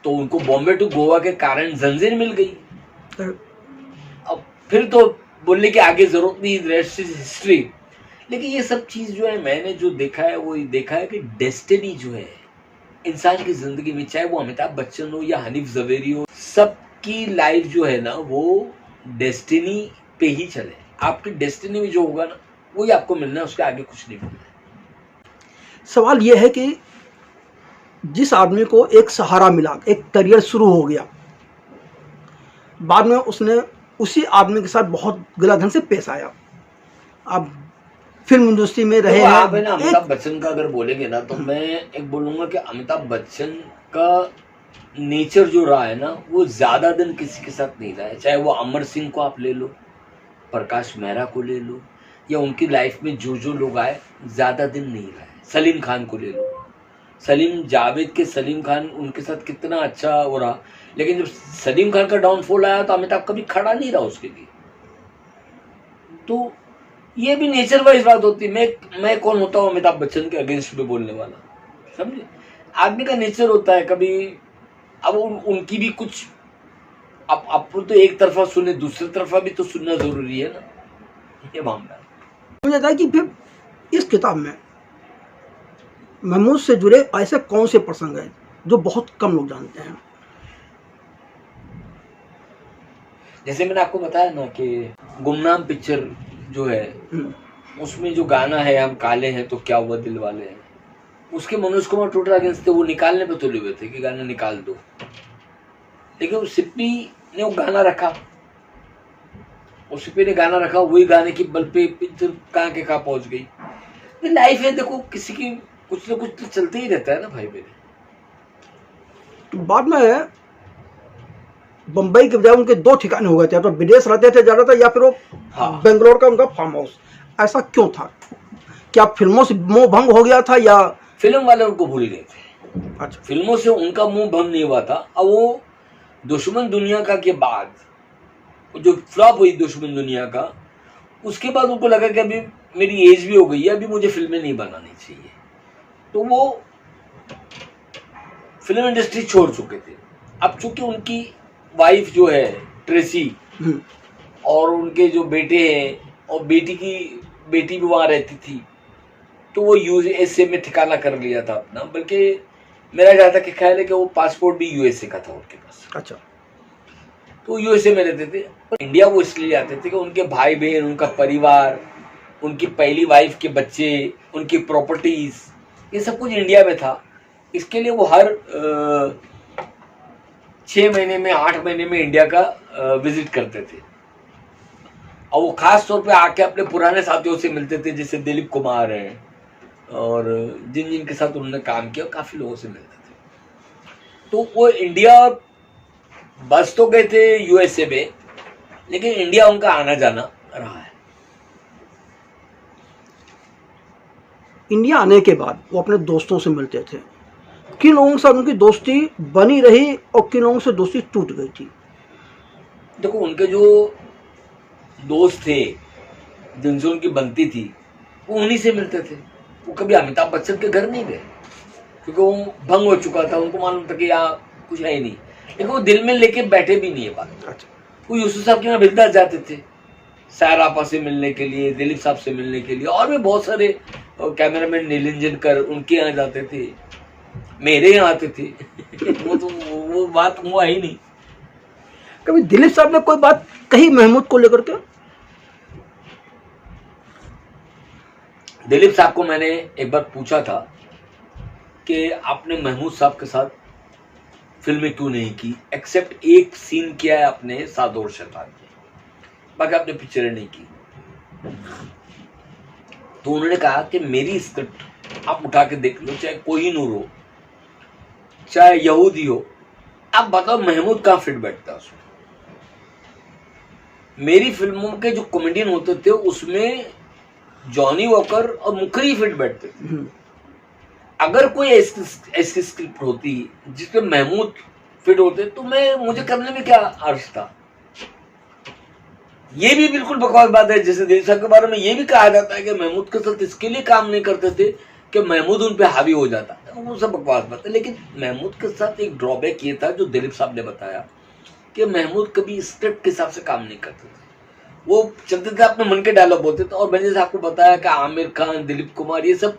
तो उनको बॉम्बे टू गोवा के कारण जंजीर मिल गई। अब फिर तो बोलने की आगे जरूरत नहीं, रेस्ट इज हिस्ट्री। लेकिन ये सब चीज जो है मैंने जो देखा है वो देखा है कि डेस्टिनी जो है इंसान की जिंदगी में, चाहे वो अमिताभ बच्चन हो या हनीफ जवेरी हो, सबकी लाइफ जो है ना वो डेस्टिनी पे ही चले। आपकी डेस्टिनी में जो होगा ना वही आपको मिलना है, उसके आगे कुछ नहीं मिलना है। सवाल यह है कि जिस आदमी को एक सहारा मिला, एक करियर शुरू हो गया, बाद में उसने उसी आदमी के साथ बहुत गलत ढंग से पेश आया। अब फिल्म इंडस्ट्री में रहे तो आप है ना हैं। अमिताभ बच्चन का अगर बोलेंगे ना तो मैं एक बोलूंगा कि अमिताभ बच्चन का नेचर जो रहा है ना वो ज्यादा दिन किसी के साथ नहीं रहा है। चाहे वो अमर सिंह को आप ले लो, प्रकाश मेहरा को ले लो, या उनकी लाइफ में जो जो लोग आए ज्यादा दिन नहीं रहा है। सलीम खान को ले लो, सलीम जावेद के सलीम खान उनके साथ कितना अच्छा हो रहा, लेकिन जब सलीम खान का डाउनफॉल आया तो अमिताभ कभी खड़ा नहीं रहा उसके लिए। तो ये भी नेचर वाइज बात होती है। मैं कौन होता हूँ अमिताभ बच्चन के अगेंस्ट में बोलने वाला, समझे? आदमी का नेचर होता है कभी। अब उनकी भी कुछ अब तो एक तरफा सुने, दूसरी तरफा भी तो सुनना जरूरी है ना, ये मामला है। मुझे लगता है कि फिर इस किताब में महमूद से जुड़े ऐसे कौन से प्रसंग हैं जो बहुत कम लोग जानते हैं? जैसे मैंने आपको बताया ना कि गुमनाम पिक्चर जो है उसमें जो गाना है हम काले हैं तो क्या हुआ दिल वाले हैं, उसके मनोज कुमार टोटल अगेंस्ट थे, वो निकालने पे तुले हुए थे कि गाना निकाल दो, लेकिन वो सिप्पी ने वो गाना रखा, सिप्पी ने गाना रखा, वही गाने की बल पे पिक्चर कहाँ के कहाँ पहुंच गई। लाइफ है, देखो किसी की कुछ ना कुछ तो चलते ही रहता है ना भाई मेरे। तो बाद में बम्बई के बजाय उनके दो ठिकाने हो गए थे, तो विदेश रहते थे ज्यादातर या फिर वो बेंगलोर का उनका फार्म हाउस। ऐसा क्यों था? क्या फिल्मों से मोह भंग हो गया था या फिल्म वाले उनको भूल गए थे? अच्छा, फिल्मों से उनका मुंह भंग नहीं हुआ था। अब वो दुश्मन दुनिया का के बाद जो फ्लॉप हुई दुश्मन दुनिया का, उसके बाद उनको लगा कि अभी मेरी एज भी हो गई है, अभी मुझे फिल्में नहीं बनानी चाहिए, तो वो फिल्म इंडस्ट्री छोड़ चुके थे। अब चूंकि उनकी वाइफ जो है ट्रेसी और उनके जो बेटे हैं और बेटी भी वहां रहती थी, तो वो यूएसए में ठिकाना कर लिया था अपना। बल्कि मेरा जहाँ तक ख्याल है कि वो पासपोर्ट भी यूएसए का था उनके पास। अच्छा, तो यूएसए में रहते थे। पर इंडिया वो इसलिए आते थे कि उनके भाई बहन, उनका परिवार, उनकी पहली वाइफ के बच्चे, उनकी प्रॉपर्टीज, ये सब कुछ इंडिया में था। इसके लिए वो हर 6 महीने में 8 महीने में इंडिया का विजिट करते थे, और वो खास तौर पे आके अपने पुराने साथियों से मिलते थे, जैसे दिलीप कुमार हैं और जिन के साथ उन्होंने काम किया, काफी लोगों से मिलते थे। तो वो इंडिया बस तो गए थे यूएसए में, लेकिन इंडिया उनका आना जाना रहा है। इंडिया आने के बाद वो अपने दोस्तों से मिलते थे। किन लोगों के साथ उनकी दोस्ती बनी रही और किन लोगों से दोस्ती टूट गई थी? देखो, उनके जो दोस्त थे जिनसे उनकी बनती थी, वो उन्हीं से मिलते थे। वो कभी अमिताभ बच्चन के घर नहीं गए, क्योंकि वो भंग हो चुका था, उनको मालूम था कि यहाँ कुछ है ही नहीं। लेकिन वो दिल में लेके बैठे भी नहीं है बात। अच्छा, वो यूसुफ साहब के यहाँ बिंदास जाते थे, सायर आपा से मिलने के लिए, दिलीप साहब से मिलने के लिए, और भी बहुत सारे कैमरामैन नीलिंजन कर उनके यहाँ जाते थे, मेरे यहाँ आते थे। वो बात हुआ ही नहीं। कभी दिलीप साहब ने कोई बात कही महमूद को लेकर के? दिलीप साहब को मैंने एक बार पूछा था कि आपने महमूद साहब के साथ फिल्में क्यों नहीं की, एक्सेप्ट एक सीन किया है आपने सात और शैतान में, बाकी आपने पिक्चरें नहीं की। तो उन्होंने कहा कि मेरी स्क्रिप्ट आप उठा के देख लो, चाहे कोहिनूर हो, चाहे यहूदी हो, आप बताओ महमूद कहाँ फिट बैठता है उसमें। मेरी फिल्मों के जो कॉमेडियन होते थे उसमें जॉनी वॉकर और मुखरी फिट बैठते थे। अगर कोई ऐसी स्क्रिप्ट होती जिसमें महमूद फिट होते तो मुझे करने में क्या अर्थ था। ये भी बिल्कुल बकवास बात है। जैसे दिलीप साहब के बारे में ये भी कहा जाता है कि महमूद के साथ इसके लिए काम नहीं करते थे कि महमूद उन पे हावी हो जाता, वो सब बकवास बात है। लेकिन महमूद के साथ एक ड्रॉबैक ये था जो दिलीप साहब ने बताया कि महमूद कभी स्क्रिप्ट के हिसाब से काम नहीं करते थे, वो चलते थे अपने मन के डायलॉग बोलते थे। और मैंने जैसे आपको बताया कि आमिर खान, दिलीप कुमार, ये सब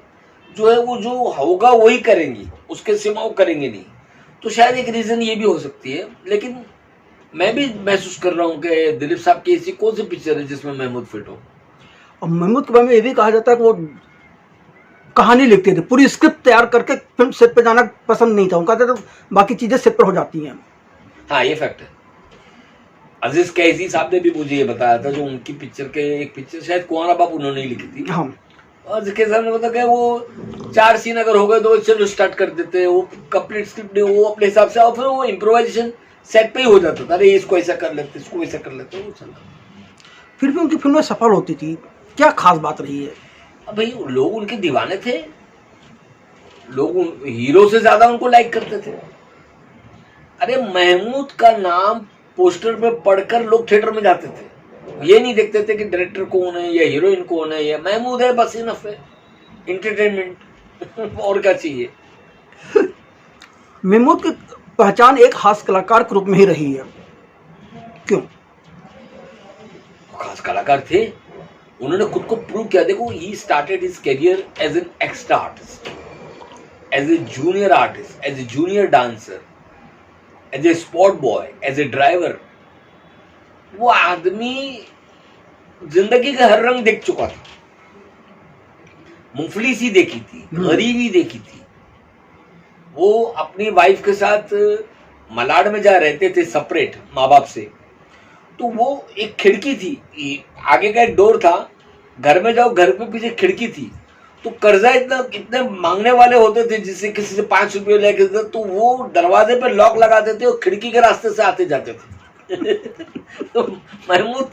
जो है वो जो होगा वही करेंगी, उसके सिवा वो करेंगे नहीं। तो शायद एक रीजन ये भी हो सकती है। लेकिन मैं भी महसूस कर रहा हूँ कि दिलीप साहब की ऐसी कौन सी पिक्चर है जिसमें महमूद फिट हो। और महमूद के बारे में ये भी कहा जाता है कि वो कहानी लिखते थे, पूरी स्क्रिप्ट तैयार करके फिल्म सेट पे जाना पसंद नहीं था उनका, तो बाकी चीजें सेट पर हो जाती हैं। हाँ, ये फैक्ट है। अजीज कैसी साहब ने भी मुझे ये बताया था, जो उनकी पिक्चर के एक पिक्चर शायद कुंवारा बाप उन्होंने ही लिखी थी। हाँ, और जिसके सामने होता क्या, वो 4 सीन अगर हो गए तो चलो स्टार्ट कर देते हैं, वो कंप्लीट स्क्रिप्ट वो अपने हिसाब से, और फिर वो इम्प्रोवाइजेशन सेट पे ही हो जाता था, अरे इसको ऐसा कर लेते, इसको वैसा कर लेते, वो चला। फिर भी उनकी फिल्में सफल होती थी, क्या खास बात रही है? अब भाई लोग उनके दीवाने थे, लोग हीरो से ज्यादा उनको लाइक करते थे। अरे महमूद का नाम पोस्टर पे पढ़कर लोग थिएटर में जाते थे, ये नहीं देखते थे कि डायरेक्टर कौन है या हीरोइन कौन है, या महमूद है बस इनफ है, एंटरटेनमेंट और क्या चाहिए। महमूद की पहचान एक हास्य कलाकार के रूप में ही रही है, क्यों? खास कलाकार थे, उन्होंने खुद को प्रूव किया। देखो, he started his career as an extra artist, as a junior artist, as a junior dancer, as a spot boy, as a driver. वो आदमी जिंदगी का हर रंग देख चुका था, मूंगफली सी देखी थी, गरीबी देखी थी। वो अपनी वाइफ के साथ मलाड में जा रहते थे सेपरेट माँ बाप से, तो वो एक खिड़की थी, आगे का एक डोर था, घर में जाओ घर पे पीछे खिड़की थी, तो कर्जा इतने मांगने वाले होते थे, जिससे किसी से 5 रुपये लेके थे, तो वो दरवाजे पे लॉक लगा देते और खिड़की के रास्ते से आते जाते थे। तो महमूद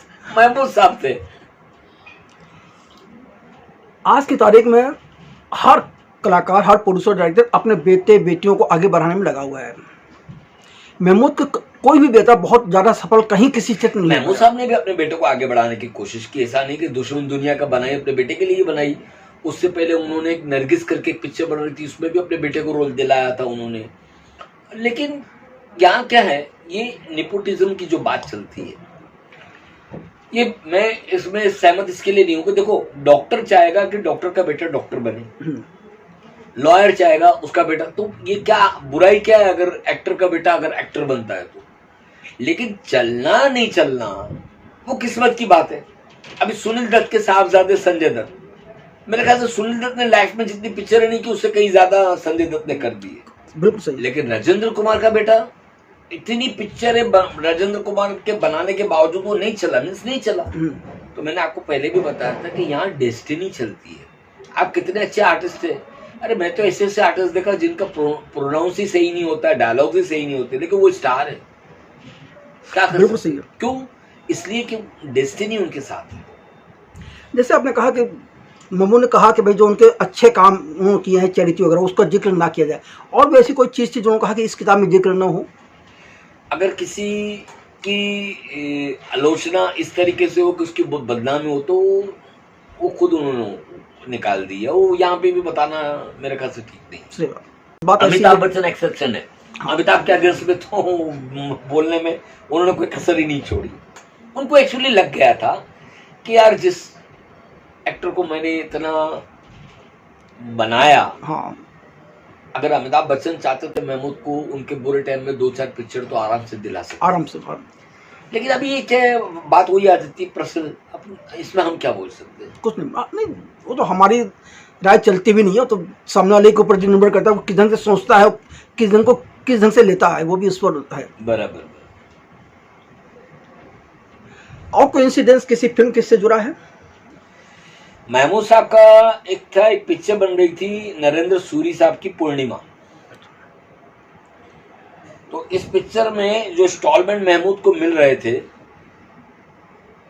साहब थे। आज की तारीख में हर कलाकार, हर प्रोड्यूसर, डायरेक्टर अपने बेटे बेटियों को आगे बढ़ाने में लगा हुआ है। महमूद का कोई भी बेटा बहुत ज्यादा सफल कहीं किसी क्षेत्र में नहीं। महमूद साहब ने भी अपने बेटे को आगे बढ़ाने की कोशिश की, ऐसा नहीं कि दुश्मन दुनिया का बनाई, अपने बेटे के लिए बनाई। उससे पहले उन्होंने एक नरगिस करके एक पिक्चर बन रही थी, उसमें भी अपने बेटे को रोल दिलाया था उन्होंने। लेकिन यहाँ क्या है, ये नेपोटिज्म की जो बात चलती है, ये मैं इसमें सहमत इसके लिए नहीं हूँ कि देखो, डॉक्टर चाहेगा कि डॉक्टर का बेटा डॉक्टर बने, लॉयर चाहेगा उसका बेटा, तो ये क्या बुराई क्या है अगर एक्टर का बेटा अगर एक्टर बनता है तो। लेकिन चलना नहीं चलना वो किस्मत की बात है। अभी सुनील दत्त के साहबजादे संजय दत्त, मेरे ख्याल से सुनील दत्त ने लाइफ में जितनी पिक्चरें नहीं की उससे कहीं ज्यादा संजय दत्त ने कर दी है। बिल्कुल सही। लेकिन राजेंद्र कुमार का बेटा इतनी पिक्चरें राजेंद्र कुमार के बनाने के बावजूद वो नहीं चला, मीन्स नहीं चला। तो मैंने आपको पहले भी बताया था कि यहाँ डेस्टिनी चलती है। आप कितने अच्छे आर्टिस्ट थे, अरे मैं तो ऐसे ऐसे आर्टिस्ट देखा जिनका प्रोनाउंस ही सही नहीं होता, डायलॉग ही सही नहीं होते, लेकिन वो स्टार है। क्या कर सकते हैं? क्यों? इसलिए कि डेस्टिनी उनके साथ है। जैसे आपने कहा कि मम्मू ने कहा कि भाई जो उनके अच्छे काम उन्होंने किए हैं, चैरिटी वगैरह, उसका जिक्र ना किया जाए, और भी ऐसी कोई चीज़ थी जो उन्होंने कहा कि इस किताब में जिक्र ना हो? अगर किसी की आलोचना इस तरीके से हो कि उसकी बहुत बदनामी हो, तो वो खुद उन्होंने निकाल दी है, वो यहाँ पे भी बताना मेरे ख्याल से ठीक नहीं। बात अमिताभ बच्चन एक्सेप्शन है। अमिताभ के अगेंस्ट में तो बोलने में उन्होंने कोई कसर ही नहीं छोड़ी। उनको एक्चुअली लग गया था कि यार जिस एक्टर को मैंने इतना बनाया, हाँ, अगर अमिताभ बच्चन चाहते थे महमूद को उनके बुरे टाइम में 2-4 पिक्चर तो आराम से दिला सकते, आराम से। लेकिन अभी ये क्या बात हुई आ जाती पर्सनल, इसमें हम क्या बोल सकते हैं? कुछ नहीं, वो तो हमारी राय चलती भी नहीं है, तो सामने वाले के ऊपर निर्भर करता है वो किस ढंग से सोचता है, किस ढंग से लेता है, वो भी उस पर है। बराबर। और कोई इंसिडेंस किसी फिल्म किससे जुड़ा है? महमूद साहब का एक पिक्चर बन रही थी नरेंद्र सूरी साहब की, पूर्णिमा। तो इस पिक्चर में जो इंस्टॉलमेंट महमूद को मिल रहे थे,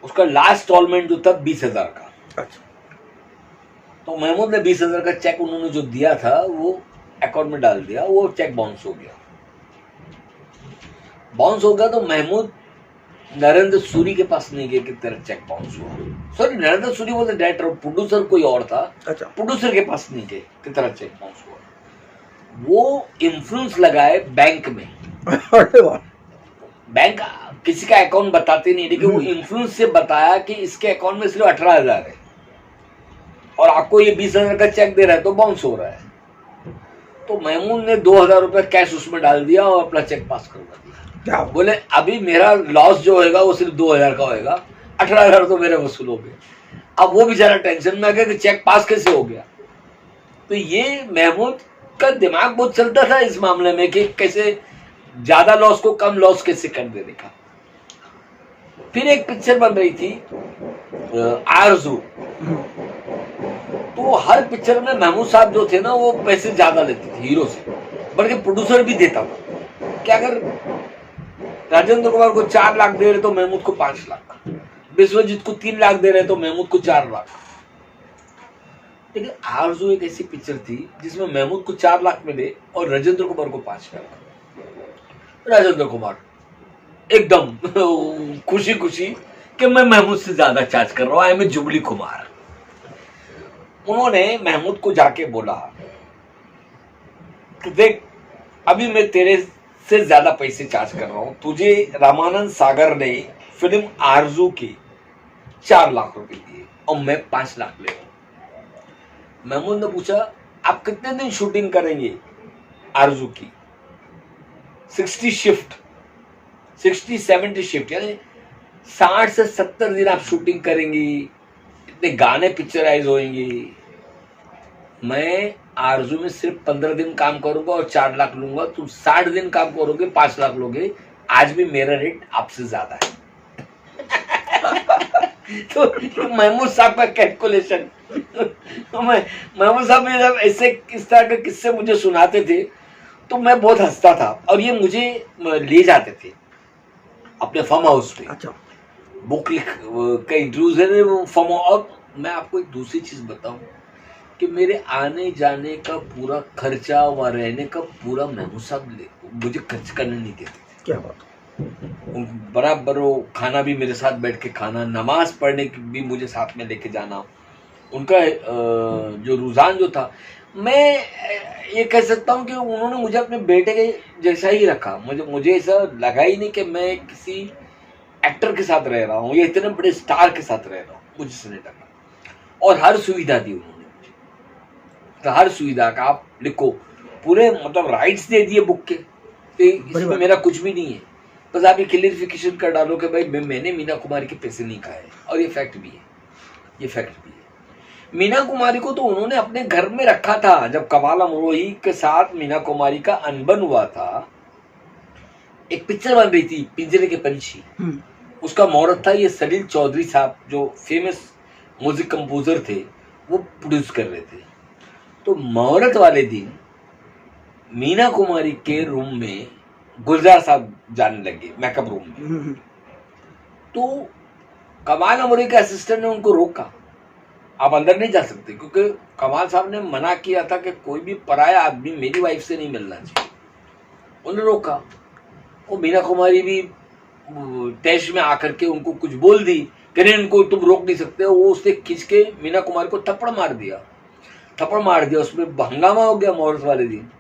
उसका लास्ट इंस्टॉलमेंट जो था 20,000 का। अच्छा। तो महमूद ने 20,000 का चेक उन्होंने जो दिया था वो अकाउंट में डाल दिया, वो चेक बाउंस हो गया। तो महमूद नरेंद्र सूरी के पास नहीं गए कि तेरा चेक बाउंस हुआ। सॉरी, नरेंद्र सूरी बोलते डायरेक्टर, प्रोड्यूसर कोई और था। अच्छा। प्रोड्यूसर के पास नहीं गए कि तेरा चेक बाउंस हुआ। वो इन्फ्लुएंस लगाए बैंक में। बैंक किसी का अकाउंट बताते नहीं, लेकिन वो इन्फ्लुएंस से बताया कि इसके अकाउंट में सिर्फ 18,000 है और आपको ये 20,000 का चेक दे रहा है तो बाउंस हो रहा है। तो महमूद ने 2,000 रुपये कैश उसमें डाल दिया और अपना चेक पास करवा दिया। क्या बोले, अभी मेरा लॉस जो होगा वो सिर्फ 2,000 का होगा, 18,000 तो मेरे वसूल हो गए। अब वो बेचारा टेंशन में आ गया कि चेक पास कैसे हो गया। तो ये महमूद का दिमाग बहुत चलता था इस मामले में कि कैसे ज्यादा लॉस को कम लॉस कैसे कर देने का। फिर एक पिक्चर बन रही थी आरज़ू, तो हर पिक्चर में महमूद साहब जो थे ना वो पैसे ज्यादा लेते थे हीरो से, बल्कि प्रोड्यूसर भी देता था कि अगर राजेंद्र कुमार को 4 लाख दे रहे तो महमूद को 5 लाख, विश्वजीत को 3 लाख दे रहे तो महमूद को 4 लाख। लेकिन आरज़ू एक ऐसी पिक्चर थी जिसमें महमूद को 4 लाख मिले और राजेंद्र कुमार को 5 लाख। राजेंद्र कुमार एकदम खुशी खुशी कि मैं महमूद से ज्यादा चार्ज कर रहा हूं, आई एम जुबली कुमार। उन्होंने महमूद को जाके बोला कि देख अभी मैं तेरे से ज्यादा पैसे चार्ज कर रहा हूं, तुझे रामानंद सागर ने फिल्म आरज़ू के 4 लाख रुपए दिए और मैं 5 लाख ले रहा हूं। महमूद ने पूछा आप कितने दिन शूटिंग करेंगे आरज़ू की? 60-70 शिफ्ट, यानी 60 से 70 दिन आप शूटिंग करेंगी, इतने गाने पिक्चराइज होंगे। मैं आरज़ू में सिर्फ 15 दिन काम करूंगा और 4 लाख लूंगा, तुम 60 दिन काम करोगे 5 लाख लोगे। आज भी मेरा रेट आपसे ज्यादा है। तो महमूद साहब का कैलकुलेशन, महमूद साहब ने जब ऐसे इस तरह के किस्से मुझे सुनाते थे तो मैं बहुत हंसता था और ये मुझे ले जाते थे अपने फार्म हाउस पे। अच्छा, बुक लिख का इंटरव्यूज है वो फार्म। और मैं आपको एक दूसरी चीज बताऊं कि मेरे आने जाने का पूरा खर्चा व रहने का पूरा महमूद साहब मुझे खर्च करने नहीं देते थे। क्या बात। बराबर वो खाना भी मेरे साथ बैठ के खाना, नमाज पढ़ने भी मुझे साथ में लेके जाना। उनका जो रुझान जो था, मैं ये कह सकता हूँ कि उन्होंने मुझे अपने बेटे के जैसा ही रखा। मुझे ऐसा लगा ही नहीं कि मैं किसी एक्टर के साथ रह रहा हूँ या इतने बड़े स्टार के साथ रह रहा हूँ, मुझे से नहीं लगा। और हर सुविधा दी उन्होंने मुझे, तो हर सुविधा का आप लिखो, पूरे मतलब राइट्स दे दिए बुक के, इसमें मेरा कुछ भी नहीं है, बस आप ये क्लियरिफिकेशन कर डालो कि भाई मैंने मीना कुमारी के पैसे नहीं खाए। और ये फैक्ट भी है, ये फैक्ट भी है। मीना कुमारी को तो उन्होंने अपने घर में रखा था। जब कमाल अमरोही के साथ मीना कुमारी का अनबन हुआ था, एक पिक्चर बन रही थी पिंजरे के पंछी, उसका मुहूर्त था, ये सलील चौधरी साहब जो फेमस म्यूजिक कंपोजर थे वो प्रोड्यूस कर रहे थे। तो मुहूर्त वाले दिन मीना कुमारी के रूम में गुलजार साहब जाने लगे, मेकअप रूम में। तो कमाल अमरोही के असिस्टेंट ने उनको रोका, आप अंदर नहीं जा सकते, क्योंकि कमाल साहब ने मना किया था कि कोई भी पराया आदमी मेरी वाइफ से नहीं मिलना चाहिए। उन्होंने रोका। वो मीना कुमारी भी तैश में आकर के उनको कुछ बोल दी कि नहीं, इनको तुम रोक नहीं सकते। वो उसने खींच के मीना कुमारी को थप्पड़ मार दिया। उसमें हंगामा हो गया मुहूर्त वाले दिन।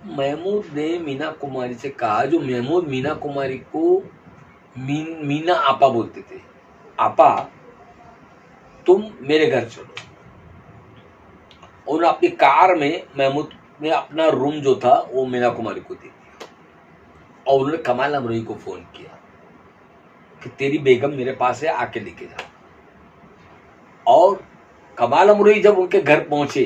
महमूद ने मीना कुमारी से कहा, जो महमूद मीना कुमारी को मीना आपा बोलते थे, आपा तुम मेरे घर चलो। और अपनी कार में महमूद ने अपना रूम जो था वो मीना कुमारी को दे दिया। और उन्होंने कमाल अमरोही को फोन किया कि तेरी बेगम मेरे पास है, आके लेके जा। और कमाल अमरोही जब उनके घर पहुंचे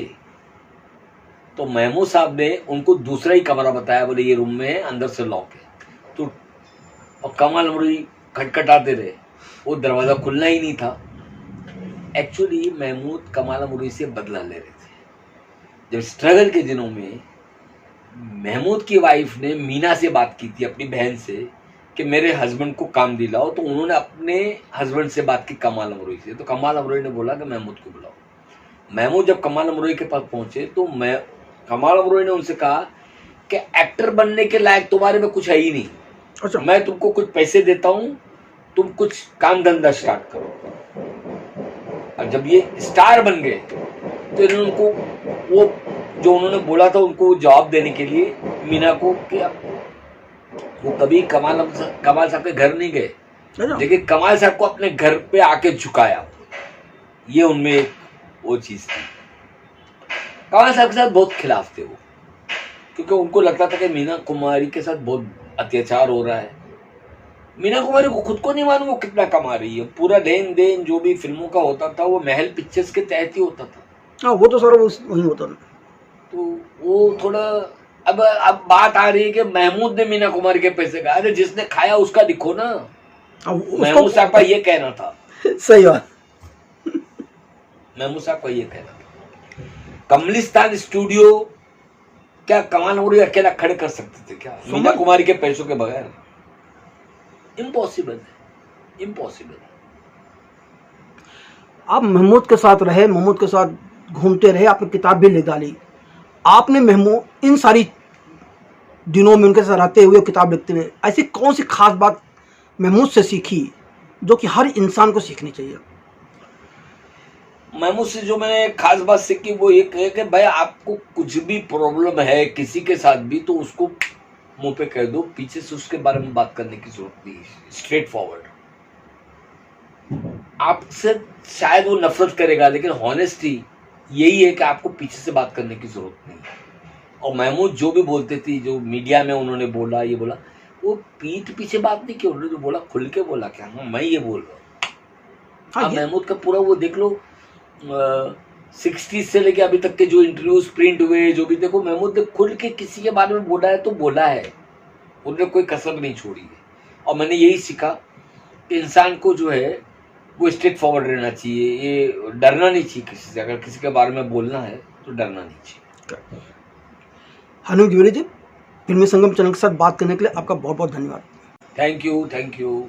तो महमूद साहब ने उनको दूसरा ही कमरा बताया, बोले ये रूम में है, अंदर से लॉक है। तो और कमाल अमरोही खटखटाते रहे, वो दरवाजा खुलना ही नहीं था। एक्चुअली महमूद कमाल अमरोही से बदला ले रहे थे। जब स्ट्रगल के दिनों में महमूद की वाइफ ने मीना से बात की थी, अपनी बहन से, कि मेरे हस्बैंड को काम दिलाओ, तो उन्होंने अपने हस्बैंड से बात की कमाल अमरोही से। तो कमाल अमरोही ने बोला कि महमूद को बुलाओ। महमूद जब कमाल अमरोही के पास पहुंचे तो कमाल अमरोही ने उनसे कहा कि एक्टर बनने के लायक तुम्हारे में कुछ है ही नहीं। अच्छा, मैं तुमको कुछ पैसे देता हूं, तुम कुछ काम धंधा स्टार्ट करो। और जब ये स्टार बन गए तो इन्होंने उनको वो जो उन्होंने बोला था उनको जवाब देने के लिए मीना को, कि वो कभी कमाल साहब के घर नहीं गए, लेकिन कमाल साहब को अपने घर पे आके झुकाया। ये उनमें वो चीज थी। कमाल साहब के साथ बहुत खिलाफ थे वो, क्योंकि उनको लगता था कि मीना कुमारी के साथ बहुत अत्याचार हो रहा है। मीना कुमारी को खुद को नहीं मालूम वो कितना कमा रही है। पूरा लेन देन जो भी फिल्मों का होता था वो महल पिक्चर्स के तहत ही होता था। हाँ, वो तो सारा वही होता था। तो वो थोड़ा अब बात आ रही है कि महमूद ने मीना कुमारी के पैसे खाए। अरे जिसने खाया उसका दिखो ना। महमूद साहब का ये कहना था। सही बात। महमूद साहब का ये कहना था। कमलिस्तान स्टूडियो क्या कमाल हो रही है, अकेला खड़े कर सकते थे क्या मीना कुमारी के पैसों के बगैर? इम्पॉसिबल है, इम्पॉसिबल। आप महमूद के साथ रहे, महमूद के साथ घूमते रहे, आपने किताब भी ले डाली। आपने महमूद इन सारी दिनों में उनके साथ रहते हुए, किताब लिखते हुए, ऐसी कौन सी खास बात महमूद से सीखी जो कि हर इंसान को सीखनी चाहिए? महमूद से जो मैंने खास बात सीखी वो एक है कि भाई आपको कुछ भी प्रॉब्लम है किसी के साथ भी तो उसको मुंह पे कह दो, पीछे से उसके बारे में बात करने की जरूरत नहीं, स्ट्रेट फॉरवर्ड। आपसे शायद वो नफरत करेगा लेकिन हॉनेस्टी यही है कि आपको पीछे से बात करने की जरूरत नहीं है। और महमूद जो भी बोलते थे, जो मीडिया में उन्होंने बोला, ये बोला, वो पीठ पीछे बात नहीं की, उन्होंने जो बोला खुल के बोला क्या हाँ मैं ये बोल रहा हूँ। हाँ, महमूद का पूरा वो देख लो 60s से लेके अभी तक के जो इंटरव्यूज प्रिंट हुए, जो भी देखो, महमूद ने खुल के किसी के बारे में बोला है तो बोला है, उन्होंने कोई कसर नहीं छोड़ी है। और मैंने यही सीखा कि इंसान को जो है वो स्ट्रेट फॉरवर्ड रहना चाहिए, ये डरना नहीं चाहिए किसी से। अगर किसी के बारे में बोलना है तो डरना नहीं चाहिए। हनु द्विवेदी जी, फिल्मी संगम चैनल के साथ बात करने के लिए आपका बहुत बहुत धन्यवाद। Thank you, thank you.